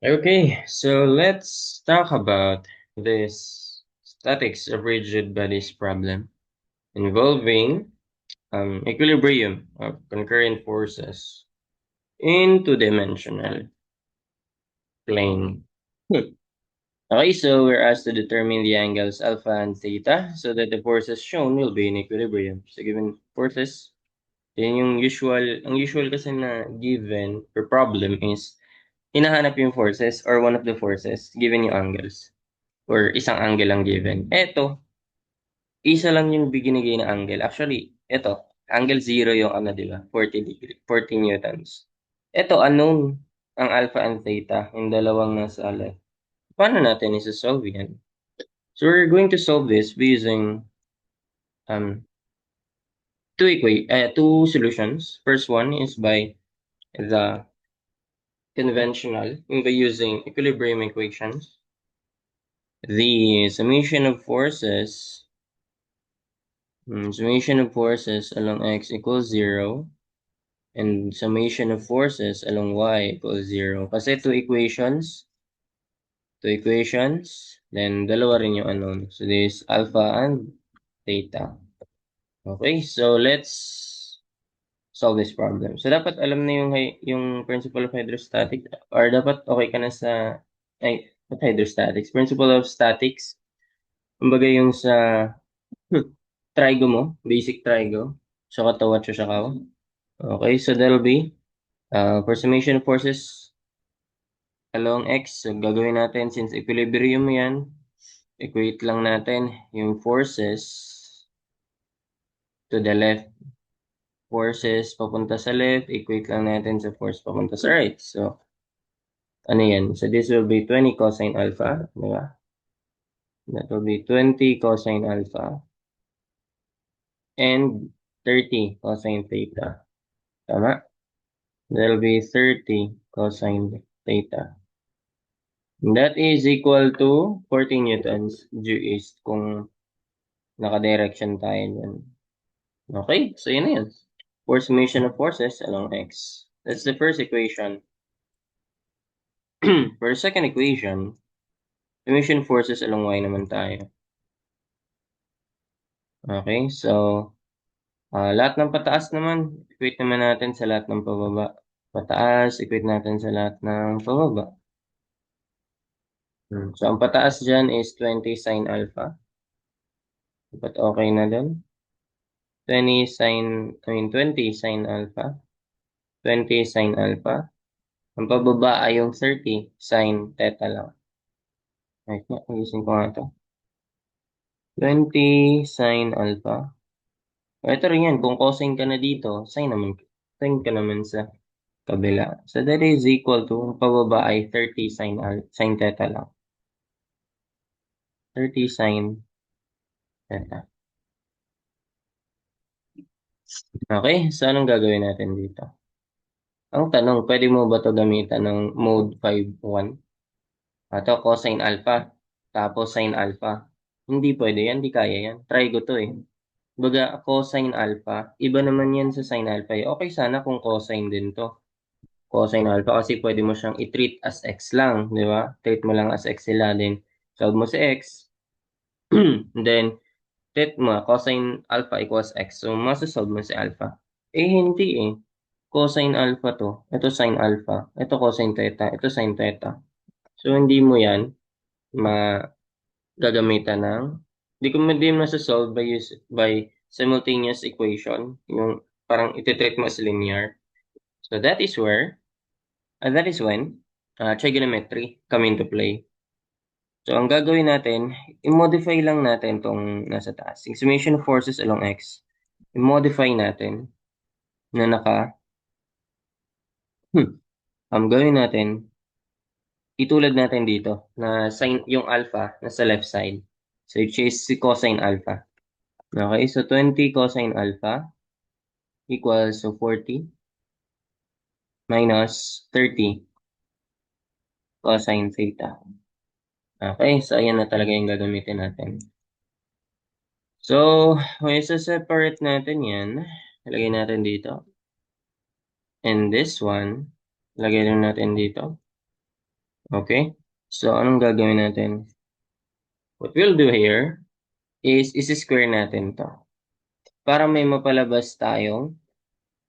Okay, so let's talk about this statics of rigid bodies problem involving equilibrium of concurrent forces in two-dimensional plane. Okay, so we're asked to determine the angles alpha and theta so that the forces shown will be in equilibrium. So given forces, yun yung ang usual kasi na given per problem is hinahanap yung forces or one of the forces given yung angles. Or isang angle lang given. Eto, isa lang yung binigay na angle. Actually, eto, angle 0 yung ano, di ba? 40 newtons. Eto, unknown ang alpha and theta, yung dalawang nasa left. Paano natin isa-solve yan? So we're going to solve this by using um two solutions. First one is by the conventional, by using equilibrium equations. The summation of forces along x equals 0 and summation of forces along y equals 0. Kasi two equations, then dalawa rin yung unknown. So this is alpha and theta. Okay, so let's solve this problem. So dapat alam na yung principle of hydrostatic or dapat okay ka na sa not hydrostatics, principle of statics. Kumbaga yung sa trigo mo, basic trigo. So katawat siya ka. Okay, so that'll be for summation of forces along x, so gagawin natin since equilibrium yan, equate lang natin yung forces to the left. Forces papunta sa left, equate lang natin sa force papunta sa right. So, ano yan? So, this will be 20 cosine alpha, di ba? That will be 20 cosine alpha and 30 cosine theta. Tama? That will be 30 cosine theta. And that is equal to 14 newtons due east kung naka-direction tayo dyan. Okay, so yun na yun. For summation of forces along x. That's the first equation. For the second equation, summation forces along y naman tayo. Okay, so lahat ng pataas naman, equate naman natin sa lahat ng pababa. Pataas, equate natin sa lahat ng pababa. So ang pataas dyan is 20 sine alpha. Dapat okay na dun. 20 sine alpha. 20 sine alpha. Ang pababa ay yung 30 sine theta lang. Right, ayusin ko nga ito. 20 sine alpha. Ito rin yan, kung cosine ka na dito, sine ka naman sa kabila. So that is equal to, ang pababa ay 30 sine theta lang. 30 sine theta. Okay, so anong gagawin natin dito? Ang tanong, pwede mo ba ito gamitan ng mode 5.1? Ito, cosine alpha, tapos sine alpha. Hindi pwede yan, di kaya yan. Try ko to eh. Baga, cosine alpha, iba naman yan sa sine alpha. Okay sana kung cosine din to. Cosine alpha kasi pwede mo siyang i-treat as x lang, di ba? Treat mo lang as x sila din. Solve mo si x. Then, treat mo, cosine alpha equals x. So, masasolve mo si alpha. Eh, hindi eh. Cosine alpha to. Ito sine alpha. Ito cosine theta. Ito sine theta. So, hindi mo yan magagamitan ng hindi mo solve by simultaneous equation. Yung parang iti-treat mo as linear. So, that is when trigonometry come into play. So, ang gagawin natin, i-modify lang natin itong nasa taas. Yung summation of forces along x. I-modify natin na ang gawin natin, itulad natin dito na yung alpha nasa left side. So, which is si cosine alpha. Okay, so 20 cosine alpha equals so 40 minus 30 cosine theta. Okay, so ayan na talaga yung gagamitin natin. So, kung isa-separate natin yan, ilagay natin dito. And this one, lagay rin natin dito. Okay? So, anong gagawin natin? What we'll do here is isi-square natin to. Para may mapalabas tayong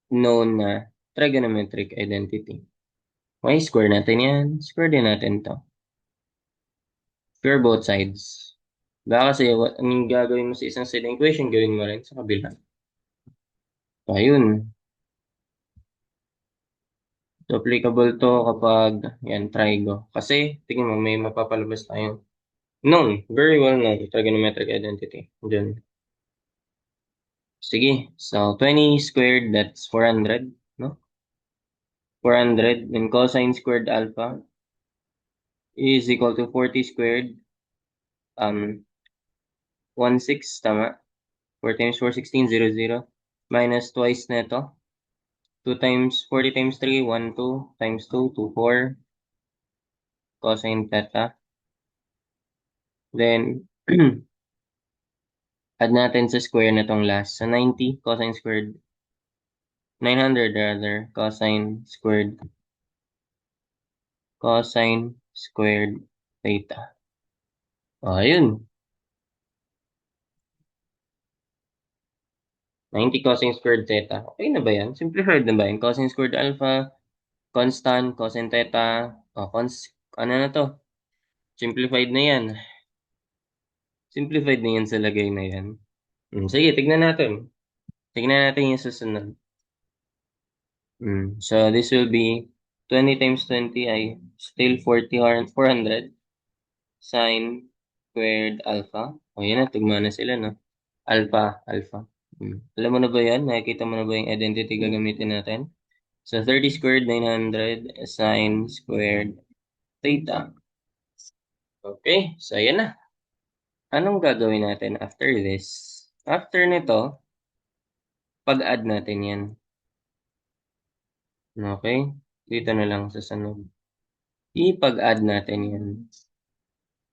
known na trigonometric identity. Okay, square natin yan. Square din natin to. Square both sides. Baka kasi anong gagawin mo sa isang side ng equation, gawin mo rin sa kabila. So, ayun. So, applicable to kapag yan, trigo. Kasi, tingin mo, may mapapalabas tayong known, very well known trigonometric identity. Diyan. Sige. So, 20 squared, that's 400, no? 400, then cosine squared alpha is equal to 40 squared, 1/6, tama? 4 times 4, 16, 0, 0. Minus twice neto. 2 times 40 times 3, 1, 2. Times 2, 2, 4. Cosine theta. Then, add natin sa square na tong last. So, 90 cosine squared. 900 rather. Cosine squared theta. Ayun. 90 cosine squared theta. Okay na ba yan? Simplified na ba yan? Cosine squared alpha, constant, cosine theta. Ano na to? Simplified na yan. Simplified na yan sa lagay na yan. Sige, tignan natin. Tignan natin yung susunod. So, this will be 20 times 20 ay still 40 or 400 sine squared alpha. O, yan na. Tugma na sila, no? Alpha. Alam mo na ba yan? Nakikita mo na ba yung identity gagamitin natin? So, 30 squared, 900 sine squared theta. Okay, so yan na. Anong gagawin natin after this? After nito, pag-add natin yan. Okay? Dito na lang sa sunod. Ipag-add natin yan.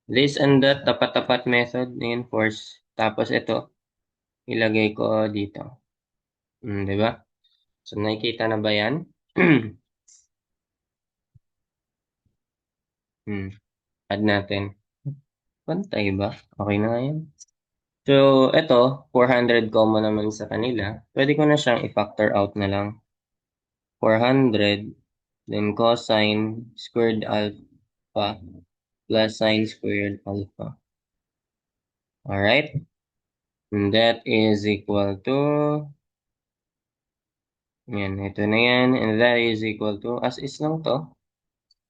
This and that, tapat-tapat method, reinforce. Tapos ito, ilagay ko dito. Di ba? So, nakikita na ba yan? Add natin. Pantay ba? Okay na nga yan. So, ito, 400 common naman sa kanila. Pwede ko na siyang i-factor out na lang. 400, then cosine squared alpha plus sine squared alpha. Alright? And that is equal to, yan, ito na yan. And that is equal to, as is lang to,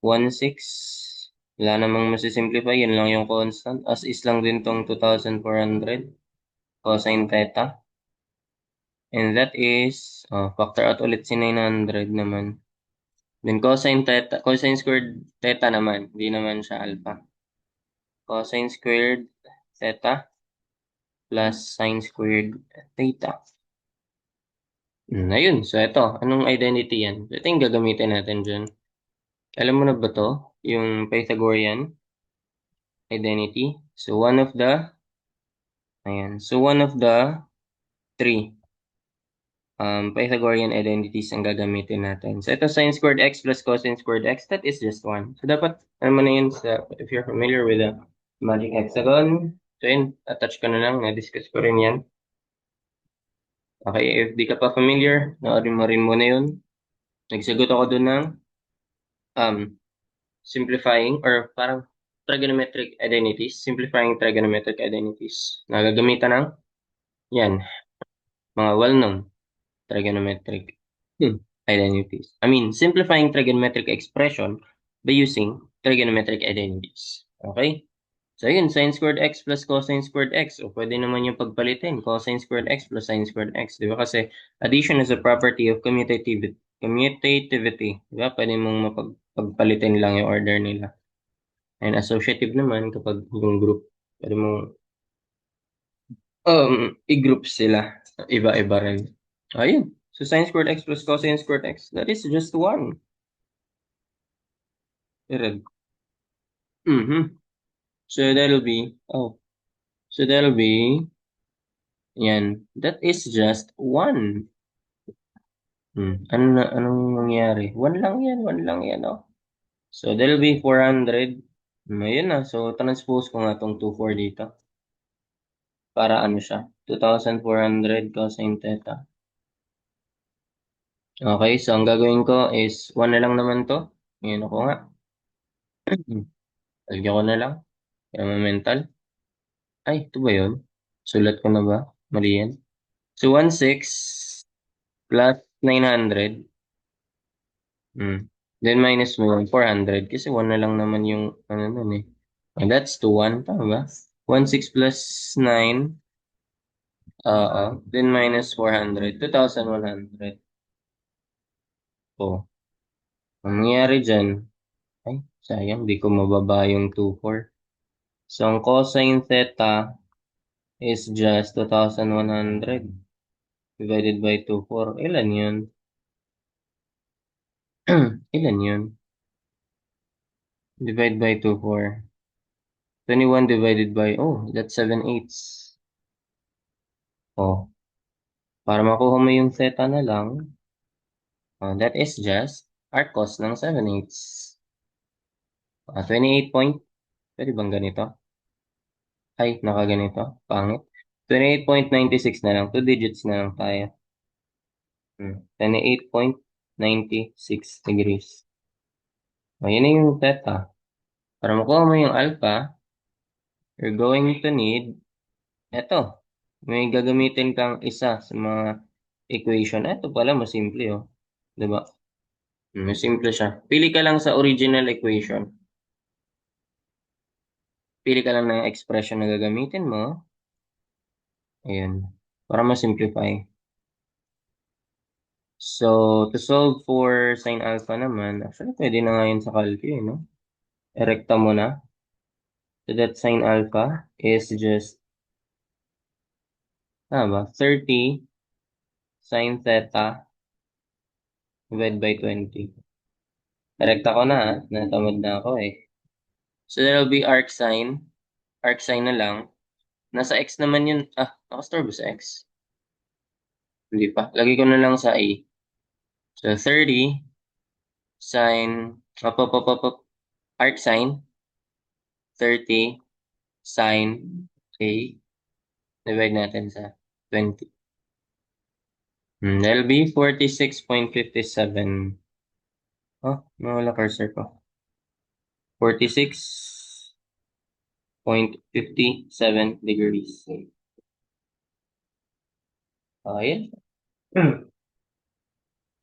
1/6. Wala namang masisimplify, yun lang yung constant. As is lang din tong 2,400 cosine theta. And that is, factor out ulit si 900 naman. Then cosine squared theta naman, hindi naman siya alpha. Cosine squared theta plus sine squared theta. Ayun, so ito, anong identity yan? Ito yung gagamitin natin dyan. Alam mo na ba to? Yung Pythagorean identity. So one of the three Pythagorean identities ang gagamitin natin. So ito sine squared x plus cosine squared x, that is just 1. So dapat, ano mo na yun, if you're familiar with the magic hexagon, so yun, attach ko na lang, na-discuss ko rin yan. Okay, if di ka pa familiar, noorin mo rin muna yun. Nagsagot ako dun ng simplifying or parang simplifying trigonometric identities. Nagagamitan ng, yan, mga well-known trigonometric identities. I mean, simplifying trigonometric expression by using trigonometric identities. Okay? So, yun, sine squared x plus cosine squared x. O, pwede naman yung pagpalitin. Cosine squared x plus sine squared x. Di ba? Kasi addition is a property of commutativity. Di ba? Pwede mong mapagpalitin lang yung order nila. And associative naman kapag yung group. Pwede mong i-group sila. Iba-iba rin. Ayun. So, sine squared x plus cosine squared x. That is just 1. Red. So, that'll be, yan. That is just 1. Anong nangyari? 1 lang yan, oh. So, that'll be 400. Ayun na. So, transpose ko nga tong 24 dito. Para ano siya? 2,400 cosine theta. Okay, so ang gagawin ko is 1 na lang naman to. Ngayon ako nga. Lagyan ko na lang. Kaya mental. Ay, ito ba yun? Sulat ko na ba? Mali yan. So, 1,600 plus 900. Then minus mo yung 400 kasi 1 na lang naman yung ano nun eh. And that's 2,1. Tama ba? 1,600 plus 9. Then minus 400. 2,100. Oh. Ang nangyayari dyan, ay, sayang, di ko mababa yung 2,400. So, ang cosine theta is just 2,100 divided by 2,400. Ilan yun? Ilan yun? Divide by 2,400. 21 divided by, oh, that's 7/8. Oh, para makuha mo yung theta na lang, that is just arc cos ng 7/8. 28 point. Pwede bang ganito? Ay, nakaganito. Pangit. 28.96 na lang. 2 digits na lang tayo. 28.96 degrees. Yun na yung theta. Para makuha mo yung alpha, you're going to need, eto, may gagamitin kang isa sa mga equation. Eto pala, mas simple, oh. Diba? Mas simple siya. Pili ka lang sa original equation. Pili ka lang ng expression na gagamitin mo. Ayan. Para ma-simplify. So, to solve for sin alpha naman, actually, pwede na nga yun sa calcu, no? Erekta mo na. So, that sin alpha is just, ba? 30 sin theta divided by 20. Erekta ko na, natamad na ako eh. So, that'll be arc sine. Arc sine na lang. Nasa x naman yun. Nakastore ba sa x? Hindi pa. Lagay ko na lang sa a. So, 30 sine, up, arc sine, 30 sine a, divide natin sa 20. That'll be 46.57. Oh, nawala cursor ko. 46.57 degrees. Okay.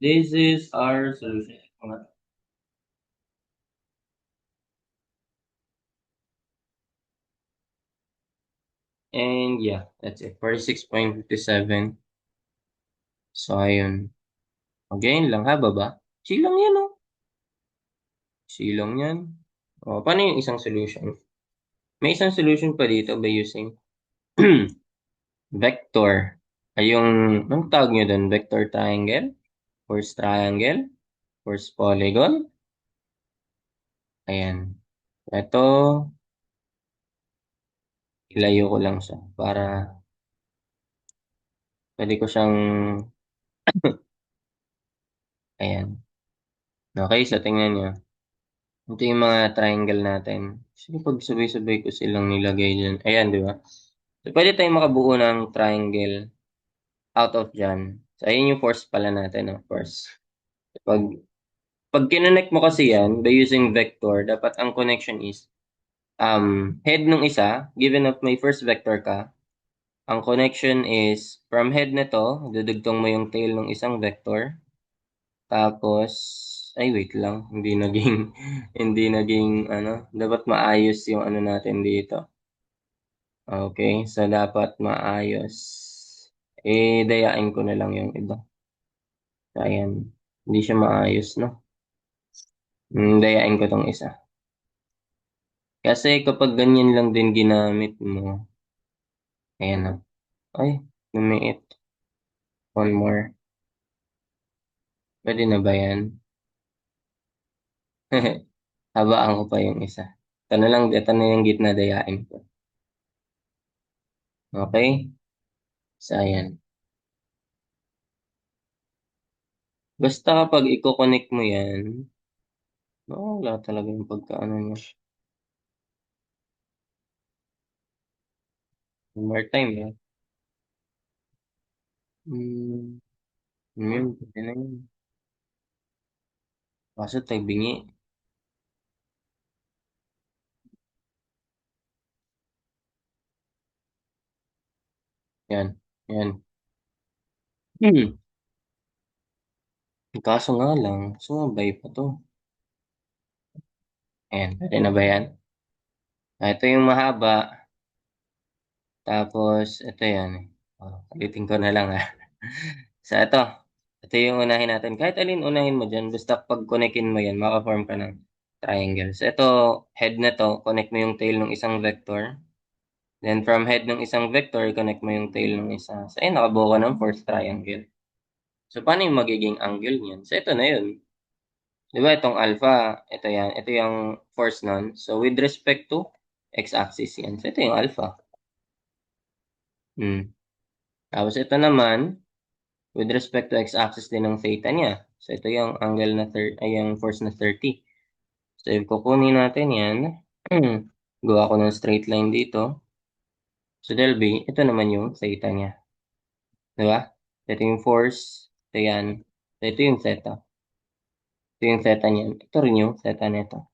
This is our solution. And yeah, that's it. 46.57. So, ayun. Again lang, haba ba? Silang yan, oh. Silang yan. Paano yung isang solution? May isang solution pa dito by using vector. Ay yung, anong tawag nyo doon? Vector triangle? Force triangle? Force polygon? Ayan. Ito, ilayo ko lang siya para pwede ko siyang, ayan. Okay, so tingnan nyo. Ito yung mga triangle natin. Sige, pag sabay-sabay ko silang nilagay dyan. Ayan, di ba? So, pwede tayong makabuo ng triangle out of dyan. So, ayun yung force pala natin, no? Force. Pag, pag kinonect mo kasi yan, by using vector, dapat ang connection is, head nung isa, given that may first vector ka, ang connection is, from head na to, dudugtong mo yung tail ng isang vector. Tapos, ay wait lang, hindi naging, hindi naging, dapat maayos yung ano natin dito. Okay, so dapat maayos. Dayain ko na lang yung iba. Ayan, hindi siya maayos, no? Dayain ko tong isa. Kasi kapag ganyan lang din ginamit mo, ayan na. Ay, lumiit. One more. Pwede na ba yan? Habaan ko pa yung isa. Ito na yung gitna, dayain ko. Okay? So, ayan. Basta kapag i-connect mo yan, Wala talaga yung pagkaano niya. One more time, eh. Hmm, yun, pwede na yun. Kaso tayo bingi. Yan, yan. Hmm. Kaso nga lang, sumabay pa to. Ayan, pwede na ba yan? Ito yung mahaba, tapos ito yan. Ulitin ko na lang, ha. So ito yung unahin natin. Kahit alin unahin mo dyan, basta pag connectin mo yan, maka-form ka ng triangle. So ito, head na to, connect mo yung tail ng isang vector. Then from head ng isang vector, connect mo yung tail ng isa. So ayun, nakabuo ka ng fourth triangle. So paano yung magiging angle niyan? So ito na yun. Di ba itong alpha, ito yan, ito yung force nun. So with respect to x-axis yan. So ito yung alpha. Hmm. Tapos ito naman, with respect to x-axis din ng theta niya. So ito yung angle na ay yung force na 30. So if kukunin natin yan, gawa ko ng straight line dito. So there'll be, ito naman yung theta niya. Di ba? Ito yung force, ito yan. Ito yung theta. Ito yung theta niyan. Ito rin yung theta nito.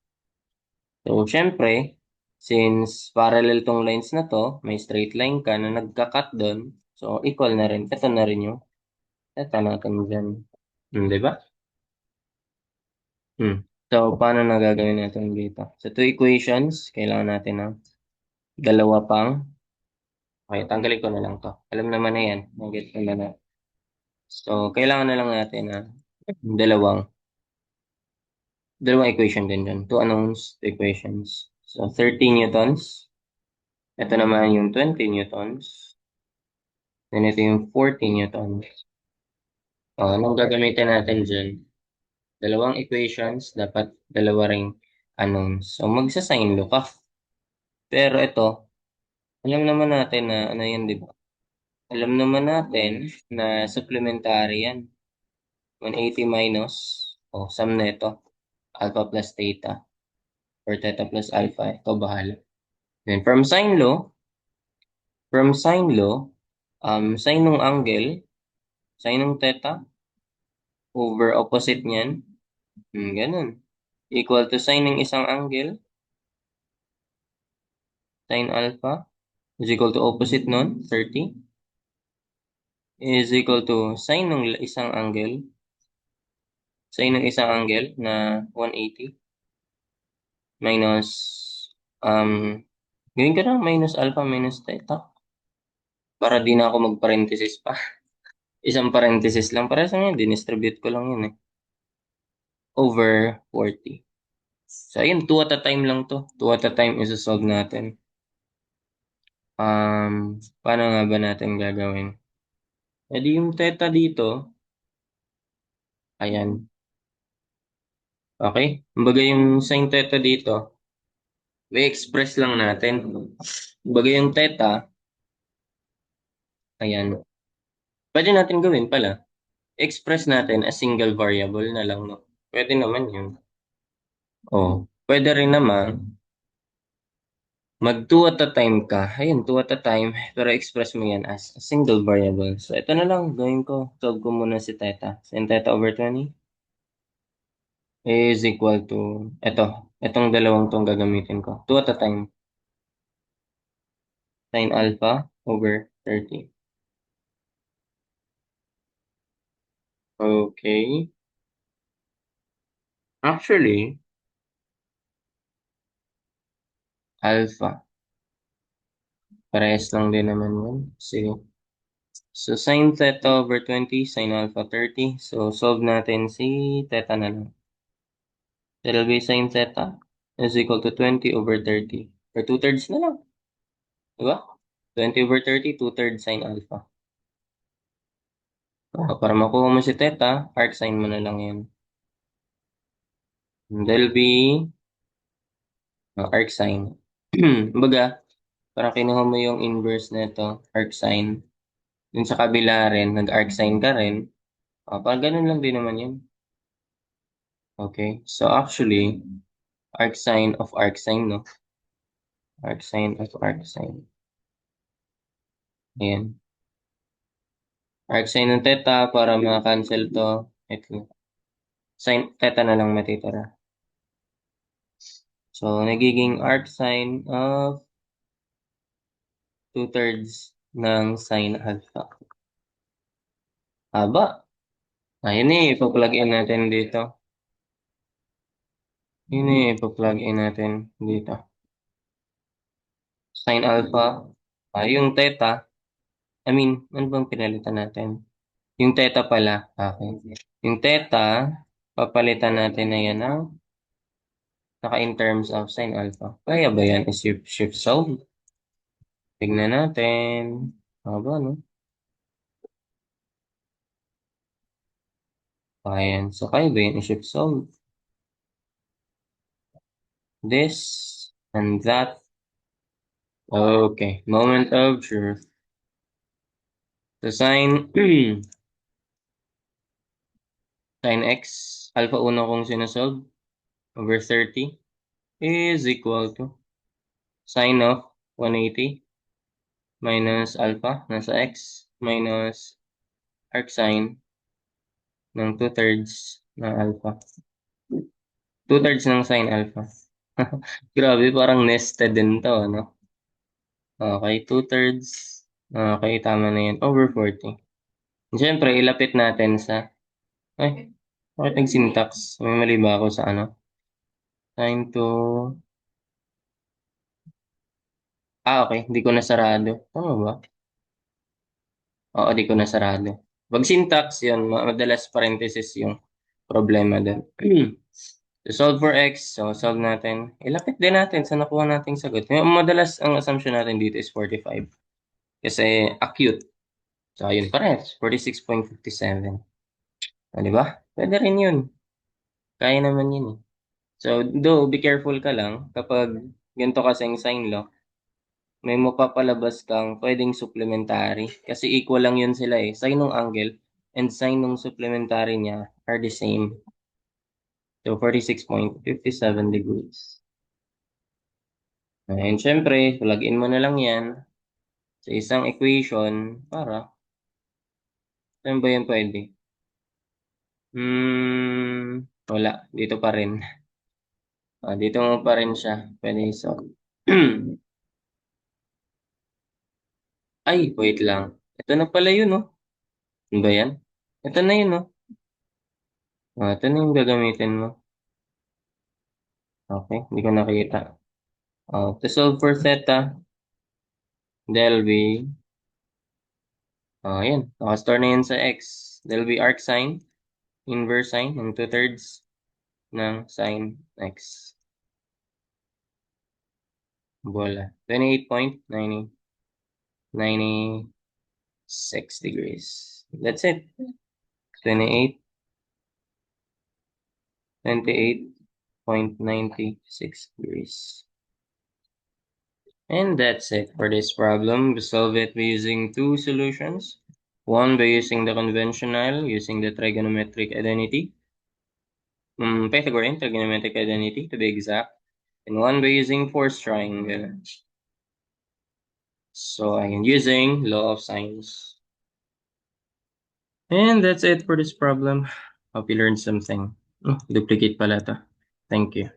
So, syempre, since parallel tong lines na to, may straight line ka na nagka-cut doon. So, equal na rin. Ito na rin yung theta natin dyan. Di ba? Hmm. So, paano na gagawin natin dito? So, two equations, kailangan natin ng dalawa pang. Okay, tanggalin ko na lang to. Alam naman na yan. Nag-get ko na na. So, kailangan na lang natin na dalawang dalawang equation din dyan. Two unknowns, two equations. So, 30 newtons. Ito naman yung 20 newtons. Then ito yung 40 newtons. Anong gagamitin natin dyan? Dalawang equations, dapat dalawa ring unknowns. So, magsasign law ka. Pero ito, alam naman natin na ano yan, di ba? Alam naman natin na supplementary yan. 180 minus, sum na ito. Alpha plus theta. Or theta plus alpha. Ito bahala. Then from sine law, sine ng angle, sine ng theta, over opposite niyan, ganun. Equal to sine ng isang angle, sine alpha, is equal to opposite nun, 30, is equal to sine ng isang angle na 180, minus, um, gawin ko na minus alpha minus theta, para di na ako mag-parenthesis pa. Isang parenthesis lang, para sa ngayon, dinistribute ko lang yun eh. Over 40. So, ayun, two at a time lang to. Two at a time isa-solve natin. Paano nga ba natin gagawin? E di yung theta dito, ayan. Okay? Kumbaga yung sin theta dito, may express lang natin. Kumbaga yung theta, ayan. Pwede natin gawin pala. Express natin as single variable na lang, no? Pwede naman yun. Pwede rin naman, mag two at a time ka. Ayun, two at a time, pero express mo yan as a single variable. So, ito na lang, gawin ko. Solve ko muna si theta. Sin theta over 20 is equal to, itong dalawang tong gagamitin ko. Two at a time, sin alpha over 30. Okay. Actually, alpha. Parehas lang din naman yun. So, sin theta over 20, sin alpha 30. So, solve natin si theta na lang. That'll be sin theta is equal to 20 over 30. Or 2/3 na lang. Diba? 20 over 30, 2/3 sin alpha. Para makuha mo si theta, arc sin mo na lang yan. That'll be arc sin. Baga, parang kinuha mo yung inverse nito, arc sin. Dun sa kabila rin, nag-arc sin ka rin. Parang ganun lang din naman yun. Okay, so actually, arcsine of arcsine, no? Arcsine of arcsine. Ayan. Arcsine ng theta para ma-cancel to. Ito. Sin theta na lang matitira. So, nagiging arcsine of 2/3 ng sine alpha. Haba. Ayun eh, ipa-plug in natin dito. Yun eh, ipa-plug in natin dito. Sine alpha. Yung theta. I mean, ano bang pinalitan natin? Yung theta pala. Okay. Yung theta, papalitan natin na yan ng naka-in terms of sine alpha. Kaya ba yan? Shift solve. Tignan natin. Haba, no? Ayan. So, kaya ba yan? I-shift solve. This and that. Okay. Moment of truth. The sine, sine x, alpha 1 kong sinusolve over 30 is equal to sine of 180 minus alpha nasa x minus arcsine ng 2/3 ng alpha. 2/3 ng sine alpha. Grabe, parang nested din to, no? Okay, 2/3. Okay, tama na yan. Over 40. Siyempre, ilapit natin sa... Ay, bakit nag-syntax? May mali ba ako sa ano? Sine to... Okay. Hindi ko nasarado. Tama ba? Oo, di ko nasarado. Pag syntax, yun. Madalas parenthesis yung problema din. To solve for x, so solve natin. Ilapit din natin sa nakuha nating sagot. Madalas ang assumption natin dito is 45. Kasi acute. So, yun pa rin. 46.57. Di ba? Pwede rin yun. Kaya naman yun eh. So, though, be careful ka lang kapag ganito kasing sign law, may mapapalabas kang pwedeng supplementary. Kasi equal lang yun sila eh. Sine ng angle and sine ng supplementary niya are the same. So, 46.57 degrees. And syempre, plug in mo na lang yan sa isang equation para, saan ba yan pwede? Wala. Dito pa rin. Dito mo pa rin siya. Pwede so. Ay, wait lang. Ito na pala yun, no? Ano ba yan? Ito na yun, no? Ito na yung gagamitin mo. Okay, hindi ko nakita. To solve for theta, del be, yan. Nakastore na yan sa x. Del be arcsine, inverse sine, and 2/3 ng sine x. Bola. 28.96 degrees. That's it. 28, 28.96 degrees. And that's it for this problem. We solve it by using two solutions. One by using the conventional, using the trigonometric identity. Pythagorean trigonometric identity to be exact. And one by using force triangle. So I am using law of sines. And that's it for this problem. Hope you learned something. Duplicate pala to. Thank you.